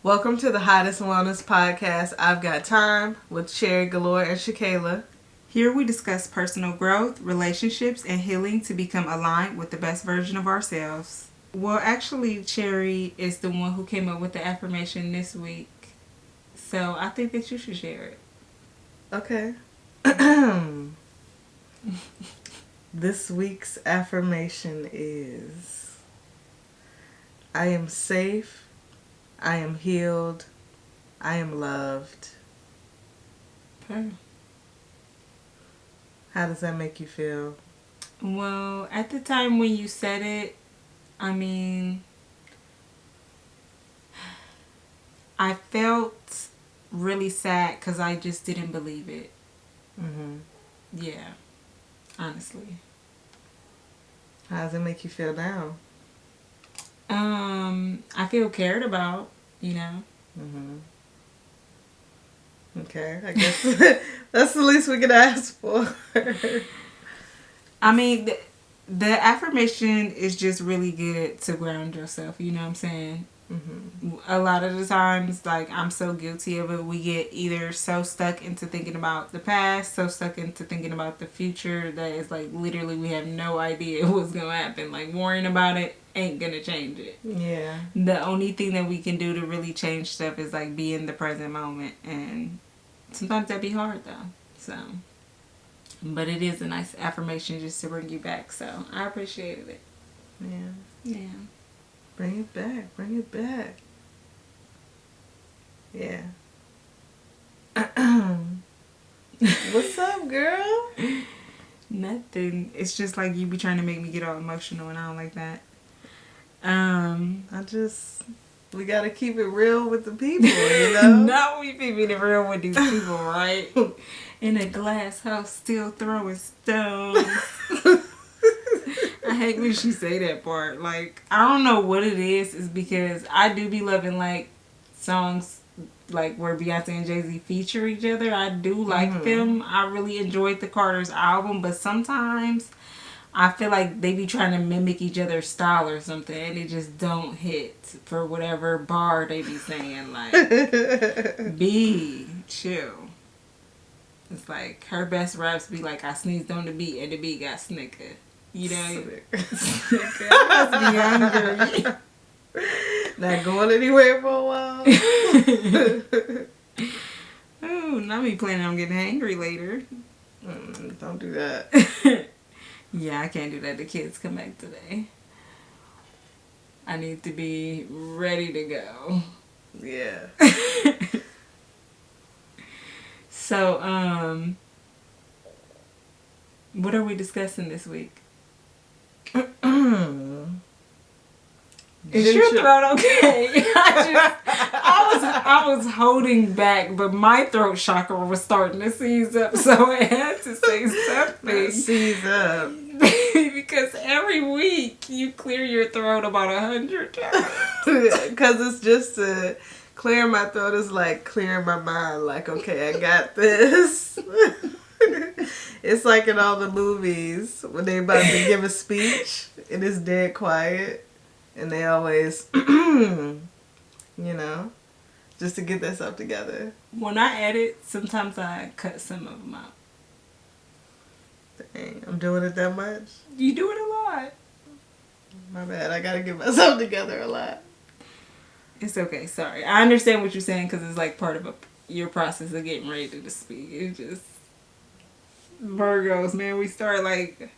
Welcome to the Hottest Wellness Podcast. I've got time with Cherry Galore and ShaKayla. Here we discuss personal growth, relationships, and healing to become aligned with the best version of ourselves. Well, actually, Cherry is the one who came up with the affirmation this week. So I think that you should share it. Okay. This week's affirmation is: I am safe, I am healed, I am loved. Okay. How does that make you feel? Well, at the time when you said it, I felt really sad because I just didn't believe it. Mm-hmm. Yeah, honestly. How does it make you feel now? I feel cared about, Mm-hmm. Okay, I guess that's the least we can ask for. I mean, the affirmation is just really good to ground yourself, you know what I'm saying? Mm-hmm. A lot of the times, like, I'm so guilty of it. We get either so stuck into thinking about the past, so stuck into thinking about the future that it's like literally we have no idea what's going to happen. Like, worrying about it ain't going to change it. Yeah. The only thing that we can do to really change stuff is like be in the present moment. And sometimes that be hard though. So, but it is a nice affirmation just to bring you back. So I appreciated it. Yeah. Yeah. Bring it back. Bring it back. Yeah. What's up, girl? Nothing. It's just like you be trying to make me get all emotional and I don't like that. We gotta keep it real with the people, you know? Not we be being real with these people, right? In a glass house still throwing stones. I hate when she say that part. Like, I don't know what it is. It's because I do be loving, like, songs, like, where Beyonce and Jay-Z feature each other. I do like them. I really enjoyed the Carter's album. But sometimes I feel like they be trying to mimic each other's style or something. And it just don't hit for whatever bar they be saying. Like, B, chill. It's like, her best raps be like, I sneezed on the beat and the beat got snicker. You know, I must be hungry. Not going anywhere for a while. Oh, not me planning on getting hangry later. Don't do that. Yeah, I can't do that. The kids come back today. I need to be ready to go. Yeah. So, what are we discussing this week? Is your throat okay? I was holding back, but my throat chakra was starting to seize up, so I had to say something. Seize up. Because every week you clear your throat about 100 times. Because it's just to clear my throat is like clearing my mind. Like, okay, I got this. It's like in all the movies when they about to give a speech and it's dead quiet. And they always, you know, just to get themselves together. When I edit, sometimes I cut some of them out. Dang, I'm doing it that much? You do it a lot. My bad, I gotta get myself together a lot. It's okay, sorry. I understand what you're saying because it's like part of your process of getting ready to speak. It's just, Virgos, man, we start like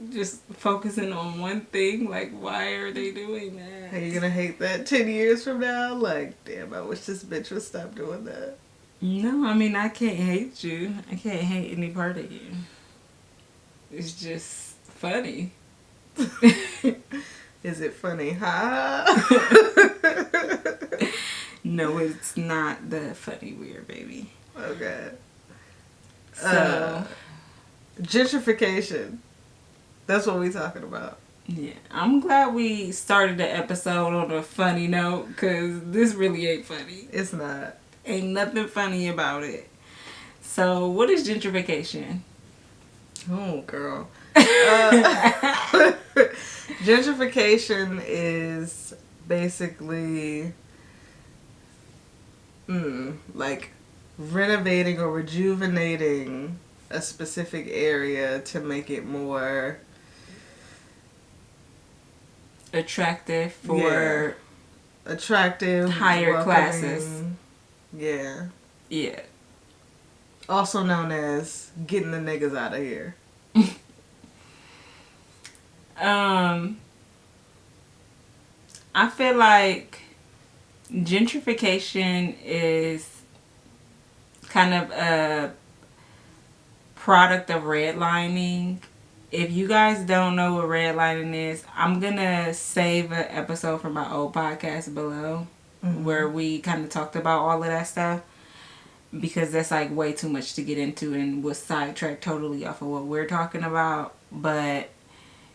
just focusing on one thing. Like, why are they doing that? Are you gonna hate that 10 years from now? Like, damn, I wish this bitch would stop doing that. No, I mean, I can't hate you. I can't hate any part of you. It's just funny. Is it funny, huh? No, it's not the funny weird baby. Okay. So, gentrification. That's what we talking about. yeah, I'm glad we started the episode on a funny note because this really ain't funny. It's not. Ain't nothing funny about it. So, what is gentrification? Oh, girl. Gentrification is basically like renovating or rejuvenating a specific area to make it more attractive for attractive, higher welcoming. classes. Yeah. Yeah. Also known as getting the niggas out of here. I feel like gentrification is kind of a product of redlining. If you guys don't know what redlining is, I'm gonna save an episode from my old podcast below where we kind of talked about all of that stuff, because that's like way too much to get into and was sidetracked totally off of what we're talking about. But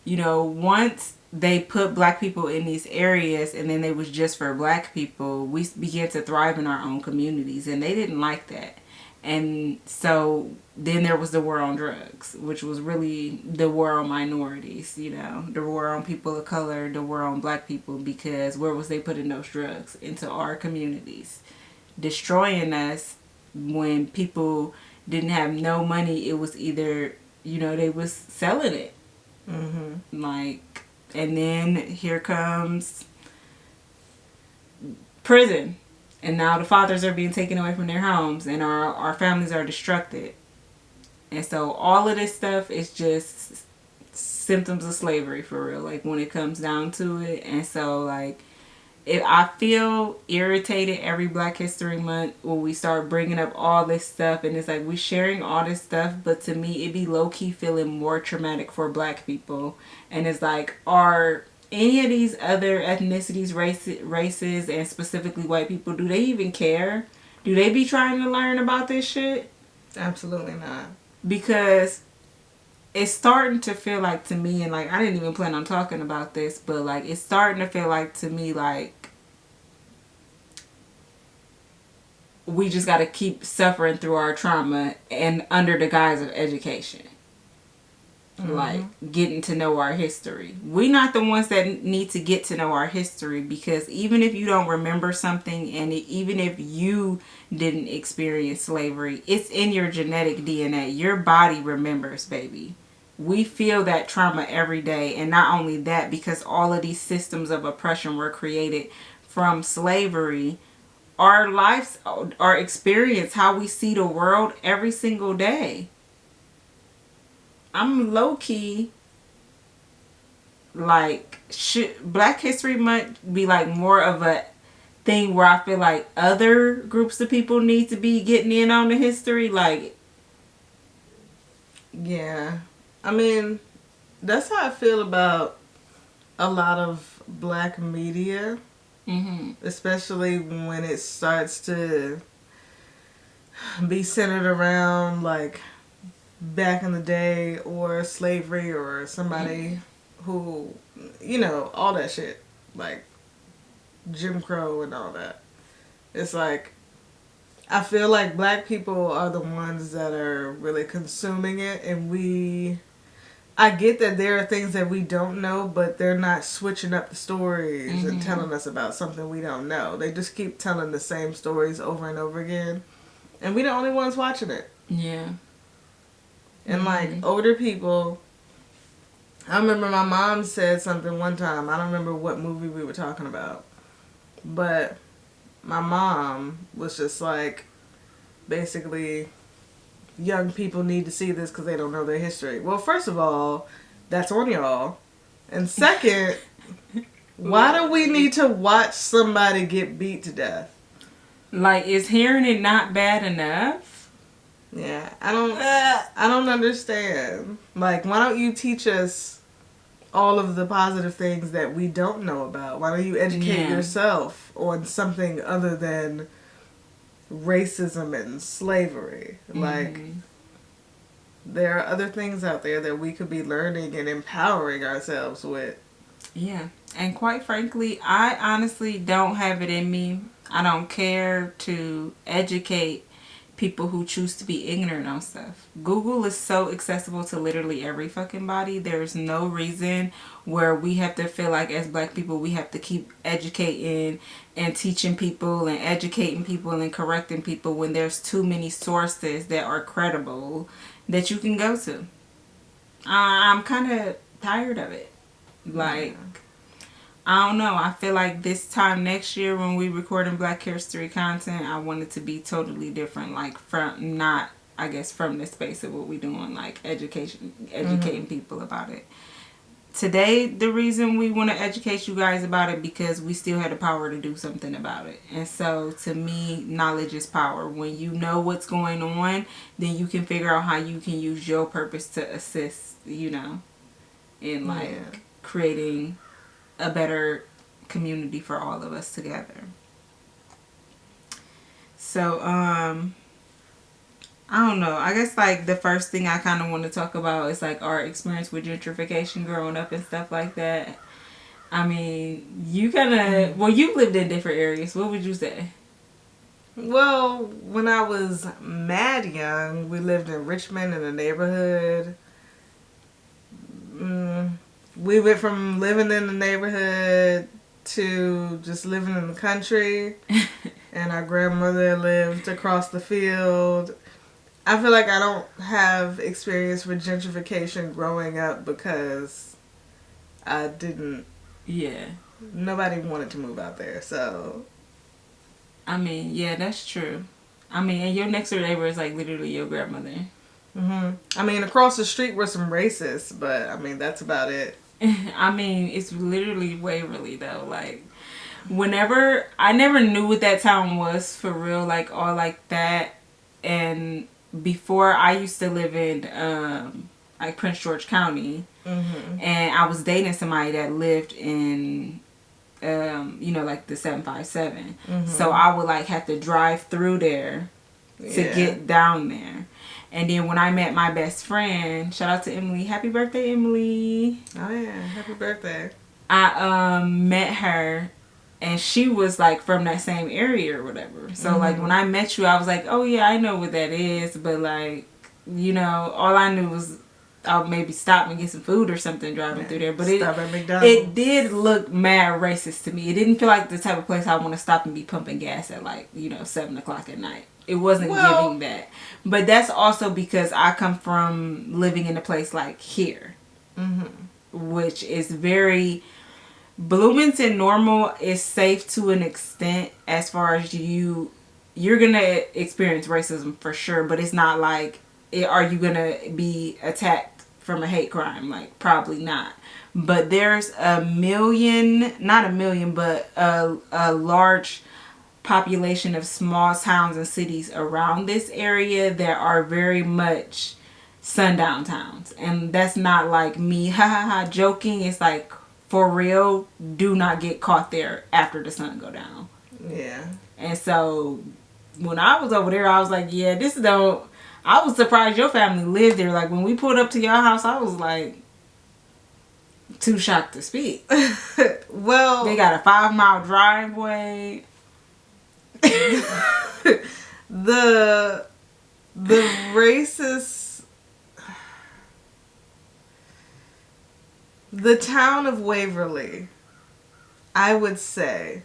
you know, once they put black people in these areas and then it was just for black people, we began to thrive in our own communities, and they didn't like that. And so then there was the war on drugs, which was really the war on minorities, you know, the war on people of color, the war on black people, because where was they putting those drugs? Into our communities, destroying us. When people didn't have no money, it was either, you know, they was selling it. Like, and then here comes prison, and now the fathers are being taken away from their homes, and our families are destructed. And so all of this stuff is just symptoms of slavery for real, like when it comes down to it. And so like, if I feel irritated every Black History Month when we start bringing up all this stuff, and it's like we sharing all this stuff, but to me it be low-key feeling more traumatic for black people. And it's like, are any of these other ethnicities, races, and specifically white people, do they even care? Do they be trying to learn about this shit? Absolutely not. Because it's starting to feel like to me, and like I didn't even plan on talking about this, but like it's starting to feel like to me like we just got to keep suffering through our trauma and under the guise of education. Like getting to know our history. We not the ones that need to get to know our history, because even if you don't remember something, and even if you didn't experience slavery, it's in your genetic DNA. Your body remembers, baby. We feel that trauma every day. And not only that, because all of these systems of oppression were created from slavery, our lives, our experience, how we see the world every single day. I'm low-key like, should Black History Month be like more of a thing where I feel like other groups of people need to be getting in on the history? Like, yeah, I mean, that's how I feel about a lot of Black media, especially when it starts to be centered around like back in the day, or slavery, or somebody who, you know, all that shit, like Jim Crow and all that. It's like, I feel like Black people are the ones that are really consuming it, and I get that there are things that we don't know, but they're not switching up the stories and telling us about something we don't know. They just keep telling the same stories over and over again, and we the only ones watching it. yeah. And like older people, I remember my mom said something one time. I don't remember what movie we were talking about, but my mom was just like, basically, young people need to see this because they don't know their history. Well, first of all, that's on y'all. And second, why do we need to watch somebody get beat to death? Like, is hearing it not bad enough? Yeah, I don't understand. Like, why don't you teach us all of the positive things that we don't know about? Why don't you educate yourself on something other than racism and slavery? Like, there are other things out there that we could be learning and empowering ourselves with. Yeah. And quite frankly, I honestly don't have it in me. I don't care to educate people who choose to be ignorant on stuff. Google is so accessible to literally every fucking body. There's no reason where we have to feel like as black people we have to keep educating and teaching people and educating people and correcting people when there's too many sources that are credible that you can go to. I'm kind of tired of it. Like, I don't know. I feel like this time next year when we recording Black History content, I want it to be totally different. Like, from not, I guess, from the space of what we doing, like educating people about it. Today, the reason we want to educate you guys about it because we still had the power to do something about it. And so, to me, knowledge is power. When you know what's going on, then you can figure out how you can use your purpose to assist, you know, in like creating a better community for all of us together. So, I don't know. I guess like the first thing I kind of want to talk about is like our experience with gentrification growing up and stuff like that. I mean, you kind of, well, you lived in different areas. What would you say? Well, when I was mad young, we lived in Richmond in a neighborhood. We went from living in the neighborhood to just living in the country. And our grandmother lived across the field. I feel like I don't have experience with gentrification growing up because I didn't. Yeah. Nobody wanted to move out there, so. I mean, yeah, that's true. I mean, and your next door neighbor is like literally your grandmother. I mean, across the street were some racists, but I mean, that's about it. I mean, it's literally Waverly though. Like, whenever I never knew what that town was for real, like all like that, and before I used to live in like Prince George County, and I was dating somebody that lived in you know, like the 757. So I would like have to drive through there to get down there. And then when I met my best friend, shout out to Emily, happy birthday Emily. Oh yeah, happy birthday. I met her and she was like from that same area or whatever. So like when I met you, I was like, oh yeah, I know what that is. But like, you know, all I knew was I'll maybe stop and get some food or something driving through there. But it did look mad racist to me. It didn't feel like the type of place I want to stop and be pumping gas at like, you know, 7 o'clock at night. It wasn't giving that. But that's also because I come from living in a place like here. Which is very... Bloomington Normal is safe to an extent as far as you're gonna experience racism for sure, but it's not like are you gonna be attacked from a hate crime? Like, probably not. But there's not a million, but a large population of small towns and cities around this area that are very much sundown towns. And that's not like me joking. It's like, for real, do not get caught there after the sun go down. Yeah. And so when I was over there, I was like, yeah, I was surprised your family lived there. Like, when we pulled up to your house, I was like, too shocked to speak. Well, they got a 5-mile driveway. the racist... The town of Waverly, I would say,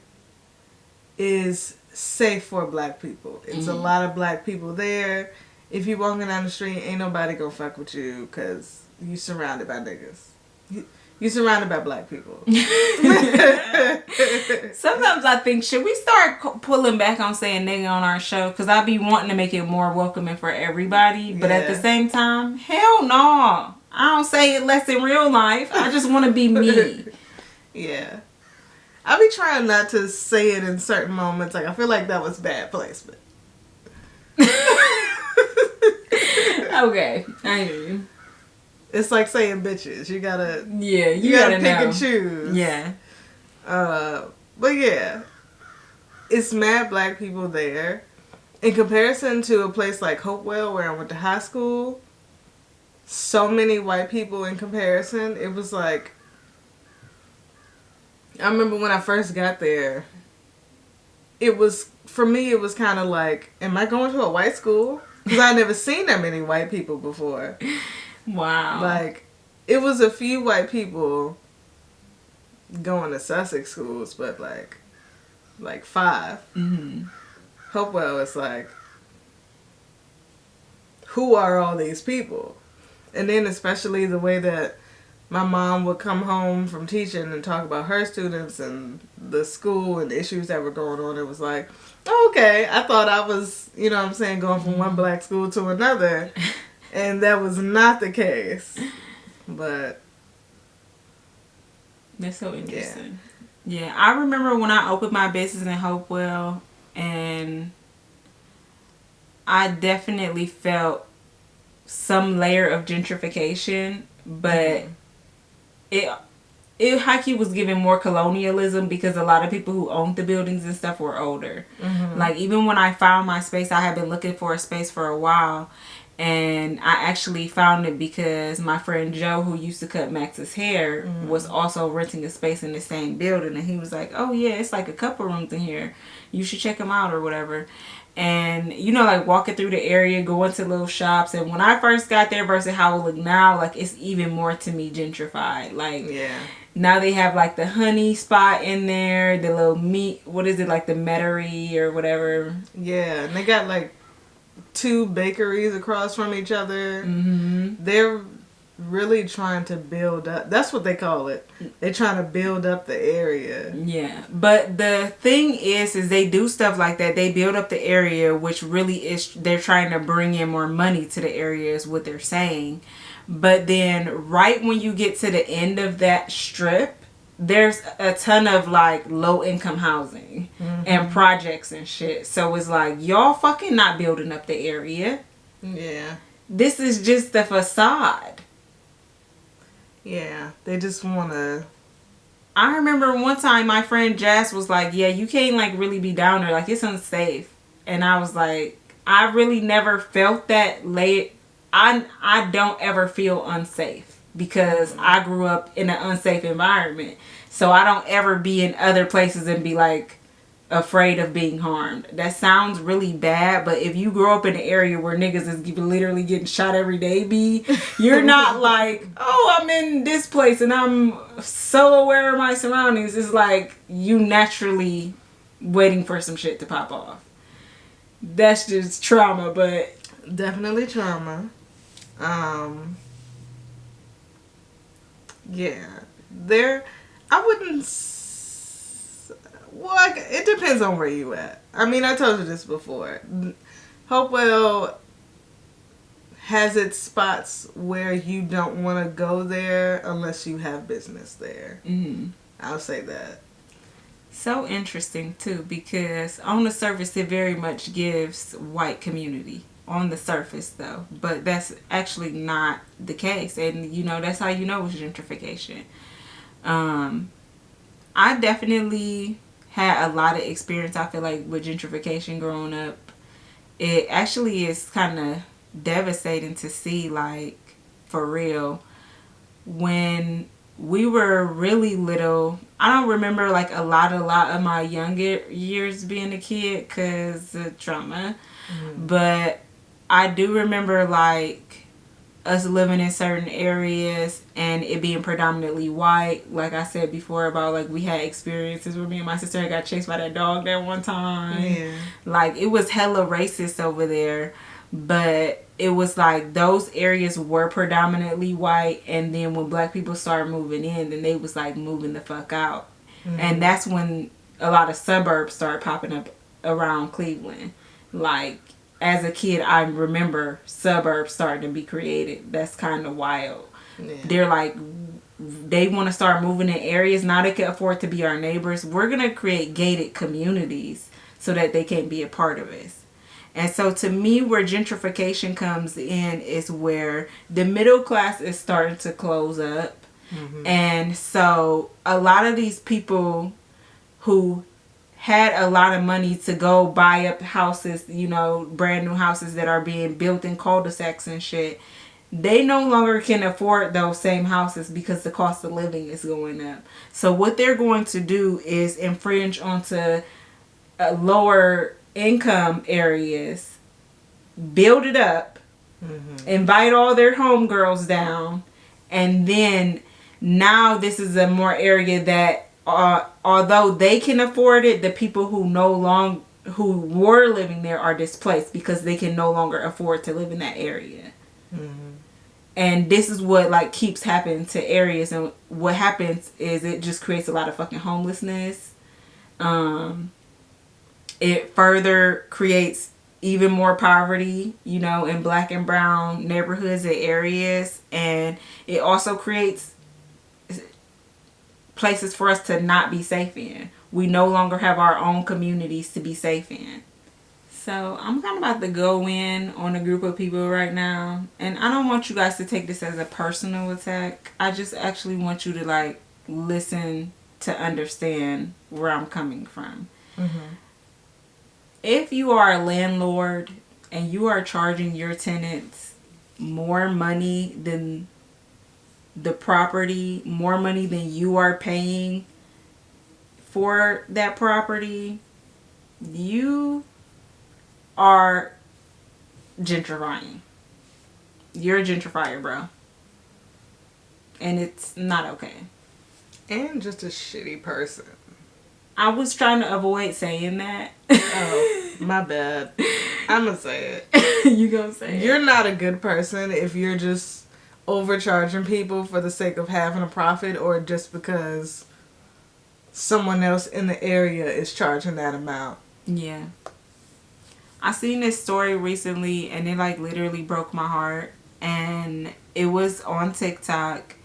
is safe for black people. It's a lot of black people there. If you walking down the street, ain't nobody gonna fuck with you because you surrounded by niggas. You surrounded by black people. Sometimes I think, should we start pulling back on saying nigga on our show? Because I be wanting to make it more welcoming for everybody. But at the same time, hell no. I don't say it less in real life. I just want to be me. Yeah. I be trying not to say it in certain moments. Like, I feel like that was bad placement. Okay. I hear you. It's like saying bitches. You gotta... Yeah, you gotta pick know. and choose. Yeah. But yeah. It's mad black people there. In comparison to a place like Hopewell, where I went to high school... So many white people in comparison. It was like, I remember when I first got there, it was, for me, it was kind of like, am I going to a white school? Because I never seen that many white people before. Wow. Like, it was a few white people going to Sussex schools, but like 5. Mm-hmm. Hopewell is like, who are all these people? And then especially the way that my mom would come home from teaching and talk about her students and the school and the issues that were going on. It was like, oh, okay, I thought I was, you know what I'm saying, going from one black school to another. And that was not the case. But that's so interesting. Yeah, I remember when I opened my business in Hopewell, and I definitely felt some layer of gentrification, but it Haki was given more colonialism because a lot of people who owned the buildings and stuff were older. Mm-hmm. Like, even when I found my space, I had been looking for a space for a while, and I actually found it because my friend Joe, who used to cut Max's hair, mm-hmm. was also renting a space in the same building, and he was like, oh yeah, it's like a couple rooms in here, you should check them out or whatever. And, you know, like, walking through the area, going to little shops. And when I first got there versus how it look now, like, it's even more, to me, gentrified. Like, yeah. Now they have, like, the honey spot in there, the little meat, what is it, like, the Metairie or whatever. Yeah, and they got, like, 2 bakeries across from each other. Mm-hmm. They're really trying to build up. That's what they call it. They're trying to build up the area. Yeah, but the thing is they do stuff like that. They build up the area, which really is, they're trying to bring in more money to the area is what they're saying. But then right when you get to the end of that strip, there's a ton of, like, low income housing, mm-hmm. and projects and shit. So it's like, y'all fucking not building up the area. Yeah. This is just the facade. Yeah, they just want to... I remember one time my friend Jess was like, yeah, you can't, like, really be down there. Like, it's unsafe. And I was like, I really never felt that late. I don't ever feel unsafe because I grew up in an unsafe environment. So I don't ever be in other places and be, like, afraid of being harmed. That sounds really bad, but if you grow up in an area where niggas is literally getting shot every day, you're not like, oh, I'm in this place and I'm so aware of my surroundings. It's like you naturally waiting for some shit to pop off. That's just trauma, but definitely trauma. Yeah, I wouldn't. Well, it depends on where you at. I mean, I told you this before. Hopewell has its spots where you don't want to go there unless you have business there. Mm-hmm. I'll say that. So interesting, too, because on the surface, it very much gives white community. On the surface, though. But that's actually not the case. And, you know, that's how you know it's gentrification. I definitely had a lot of experience, I feel like, with gentrification growing up. It actually is kind of devastating to see, like, for real. When we were really little, I don't remember, like, a lot of my younger years being a kid because of trauma. Mm-hmm. But I do remember, like, us living in certain areas and it being predominantly white. Like I said before about, like, we had experiences where me and my sister got chased by that dog that one time. Yeah. Like, it was hella racist over there. But it was like those areas were predominantly white, and then when black people started moving in, then they was like moving the fuck out. Mm-hmm. And that's when a lot of suburbs started popping up around Cleveland. Like, as a kid, I remember suburbs starting to be created. That's kind of wild. Yeah. They're like, they want to start moving in areas. Now they can afford to be our neighbors. We're going to create gated communities so that they can be a part of us. And so to me, where gentrification comes in is where the middle class is starting to close up. Mm-hmm. And so a lot of these people who had a lot of money to go buy up houses, you know, brand new houses that are being built in cul-de-sacs and shit, they no longer can afford those same houses because the cost of living is going up. So what they're going to do is infringe onto lower income areas, build it up, invite all their homegirls down, and then now this is a more area that although they can afford it, the people who were living there are displaced because they can no longer afford to live in that area. And this is what like keeps happening to areas, and what happens is it just creates a lot of fucking homelessness. It further creates even more poverty, you know, in black and brown neighborhoods and areas, and it also creates places for us to not be safe in. We no longer have our own communities to be safe in. So I'm kind of about to go in on a group of people right now, and I don't want you guys to take this as a personal attack. I just actually want you to like listen to understand where I'm coming from. If you are a landlord and you are charging your tenants more money than the property, more money than you are paying for that property, you are gentrifying. You're a gentrifier, bro. And it's not okay. And just a shitty person. I was trying to avoid saying that. Oh, my bad. I'm gonna say it. You gonna say You're not a good person if you're just overcharging people for the sake of having a profit, or just because someone else in the area is charging that amount. Yeah. I seen this story recently and it like literally broke my heart, and it was on TikTok,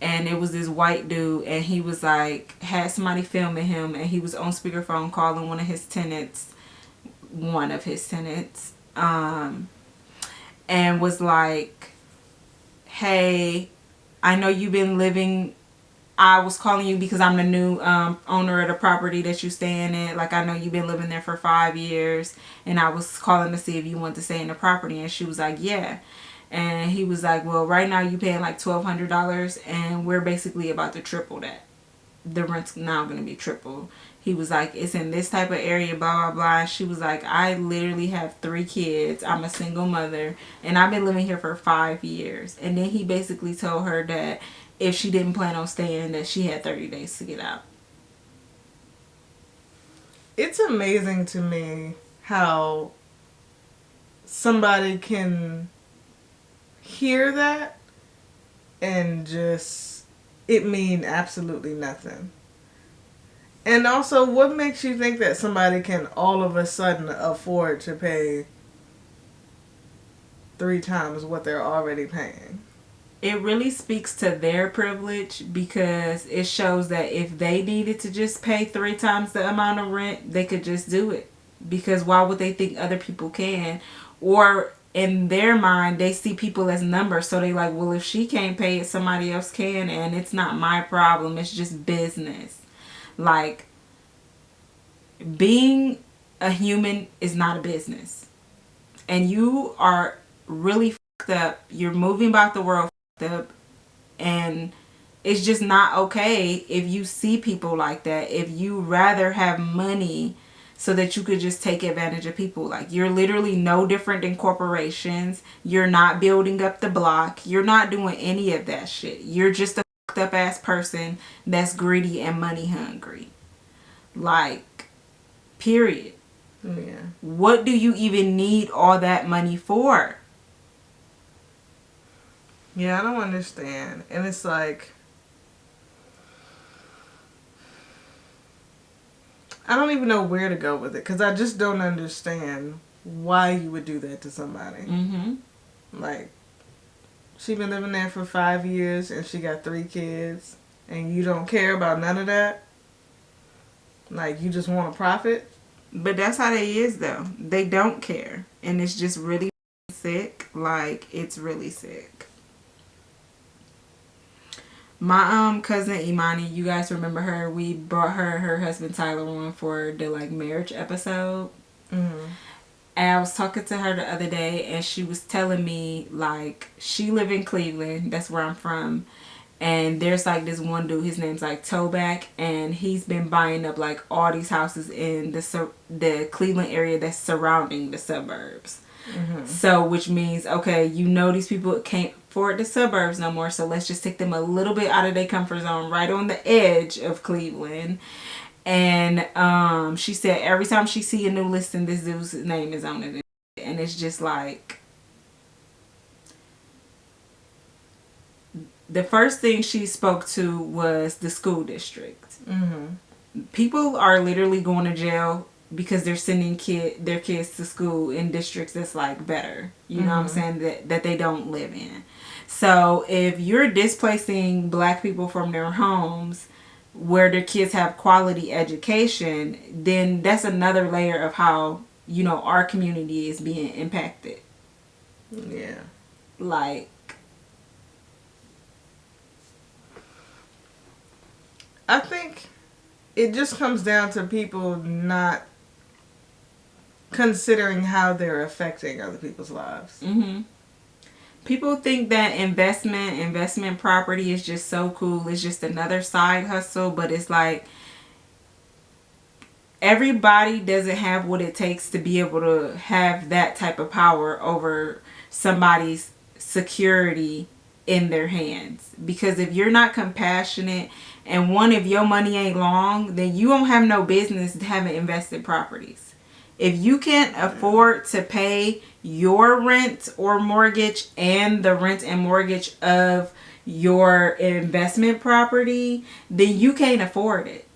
and it was this white dude, and he was like had somebody filming him, and he was on speakerphone calling one of his tenants, and was like, hey, I know you've been living, I was calling you because I'm the new owner of the property that you staying in. Like, I know you've been living there for 5 years, and I was calling to see if you want to stay in the property. And she was like, yeah. And he was like, well, right now you paying like $1,200, and we're basically about to triple that. The rent's now going to be triple. He was like, it's in this type of area, blah, blah, blah. And she was like, I literally have 3 kids. I'm a single mother, and I've been living here for 5 years. And then he basically told her that if she didn't plan on staying, that she had 30 days to get out. It's amazing to me how somebody can hear that and just it mean absolutely nothing. And also, what makes you think that somebody can all of a sudden afford to pay 3 times what they're already paying? It really speaks to their privilege, because it shows that if they needed to just pay 3 times the amount of rent, they could just do it. Because why would they think other people can? Or in their mind, they see people as numbers. So they like, well, if she can't pay it, somebody else can. And it's not my problem. It's just business. Like, being a human is not a business. And you are really fucked up. You're moving about the world up, and it's just not okay if you see people like that. If you rather have money so that you could just take advantage of people, like, you're literally no different than corporations. You're not building up the block. You're not doing any of that shit. You're just a fucked up ass person that's greedy and money hungry. Like, period. Yeah. What do you even need all that money for? Yeah, I don't understand. And it's like, I don't even know where to go with it, because I just don't understand why you would do that to somebody. Like, she been living there for 5 years and she got 3 kids, and you don't care about none of that? Like, you just want a profit? But that's how they is, though. They don't care. And it's just really sick. Like, it's really sick. My cousin Imani, you guys remember her? We brought her and her husband Tyler on for the like marriage episode. And I was talking to her the other day, and she was telling me, like, she live in Cleveland. That's where I'm from. And there's like this one dude, his name's like Toback, and he's been buying up like all these houses in the Cleveland area that's surrounding the suburbs. So, which means, okay, these people can't afford the suburbs no more, so let's just take them a little bit out of their comfort zone, right on the edge of Cleveland. And she said every time she see a new listing, this dude's name is on it, and it's just like, the first thing she spoke to was the school district. People are literally going to jail because they're sending their kids to school in districts that's like better. You know what I'm saying? That they don't live in. So if you're displacing black people from their homes where their kids have quality education, then that's another layer of how, our community is being impacted. Yeah. Like, I think it just comes down to people not considering how they're affecting other people's lives. People think that investment property is just so cool. It's just another side hustle, but it's like, everybody doesn't have what it takes to be able to have that type of power over somebody's security in their hands. Because if you're not compassionate, and if your money ain't long, then you don't have no business having invested properties. If you can't afford to pay your rent or mortgage and the rent and mortgage of your investment property, then you can't afford it.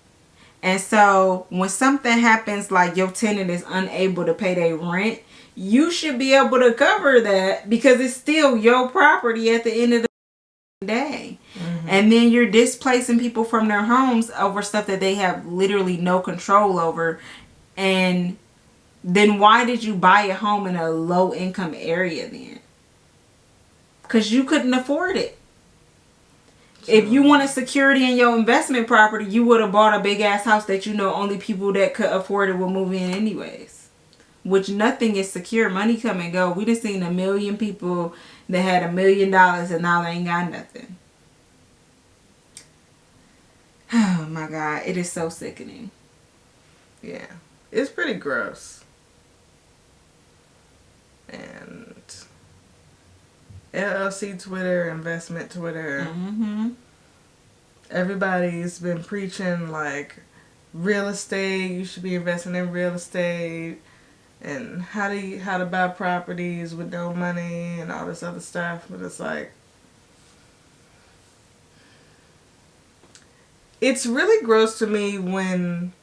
And so when something happens, like your tenant is unable to pay their rent, you should be able to cover that, because it's still your property at the end of the day. And then you're displacing people from their homes over stuff that they have literally no control over. And then why did you buy a home in a low income area then? Because you couldn't afford it. If you wanted security in your investment property, you would have bought a big ass house that only people that could afford it will move in anyways. Which nothing is secure. Money come and go. We done seen 1 million people that had $1 million and now they ain't got nothing. Oh my God, it is so sickening. Yeah, it's pretty gross. And LLC Twitter, investment Twitter, everybody's been preaching like real estate. You should be investing in real estate, and how to buy properties with no money and all this other stuff. But it's like, it's really gross to me when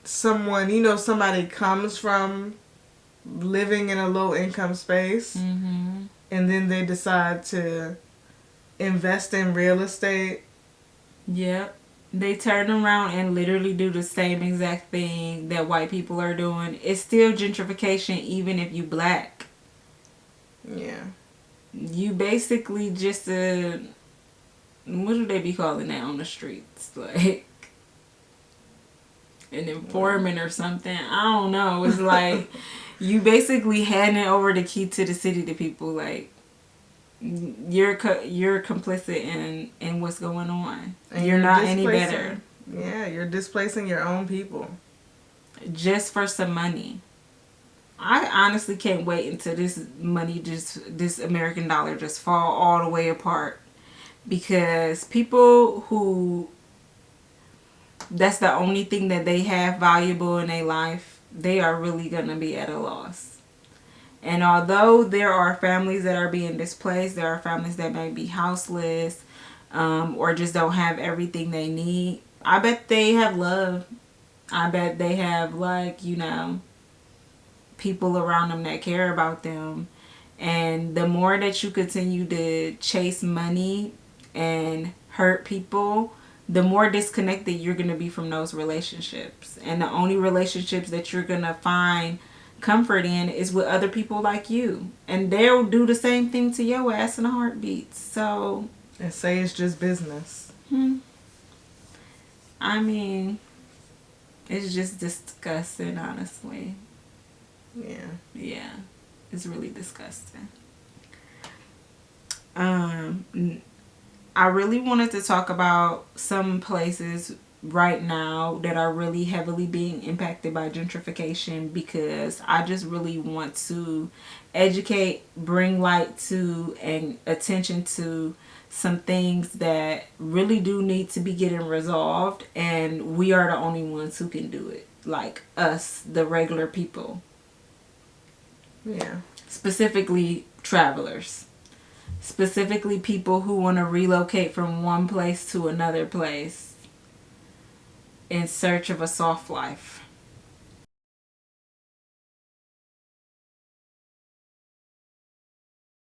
somebody comes from living in a low income space, and then they decide to invest in real estate. Yep. They turn around and literally do the same exact thing that white people are doing. It's still gentrification even if you black. Yeah. You basically just what do they be calling that on the streets? Like an informant or something. I don't know. It's like you basically handing over the key to the city to people. Like you're complicit in what's going on. And you're not any better. Yeah, you're displacing your own people just for some money. I honestly can't wait until this American dollar just fall all the way apart, because people who that's the only thing that they have valuable in their life, they are really gonna be at a loss. And although there are families that are being displaced, there are families that may be houseless, or just don't have everything they need. I bet they have love. I bet they have people around them that care about them. And the more that you continue to chase money and hurt people, the more disconnected you're going to be from those relationships. And the only relationships that you're going to find comfort in is with other people like you. And they'll do the same thing to your ass in a heartbeat. So... and say it's just business. I mean, it's just disgusting, honestly. Yeah, it's really disgusting. I really wanted to talk about some places right now that are really heavily being impacted by gentrification, because I just really want to educate, bring light to, and attention to some things that really do need to be getting resolved, and we are the only ones who can do it, like us, the regular people. Yeah. Specifically travelers, specifically people who want to relocate from one place to another place in search of a soft life.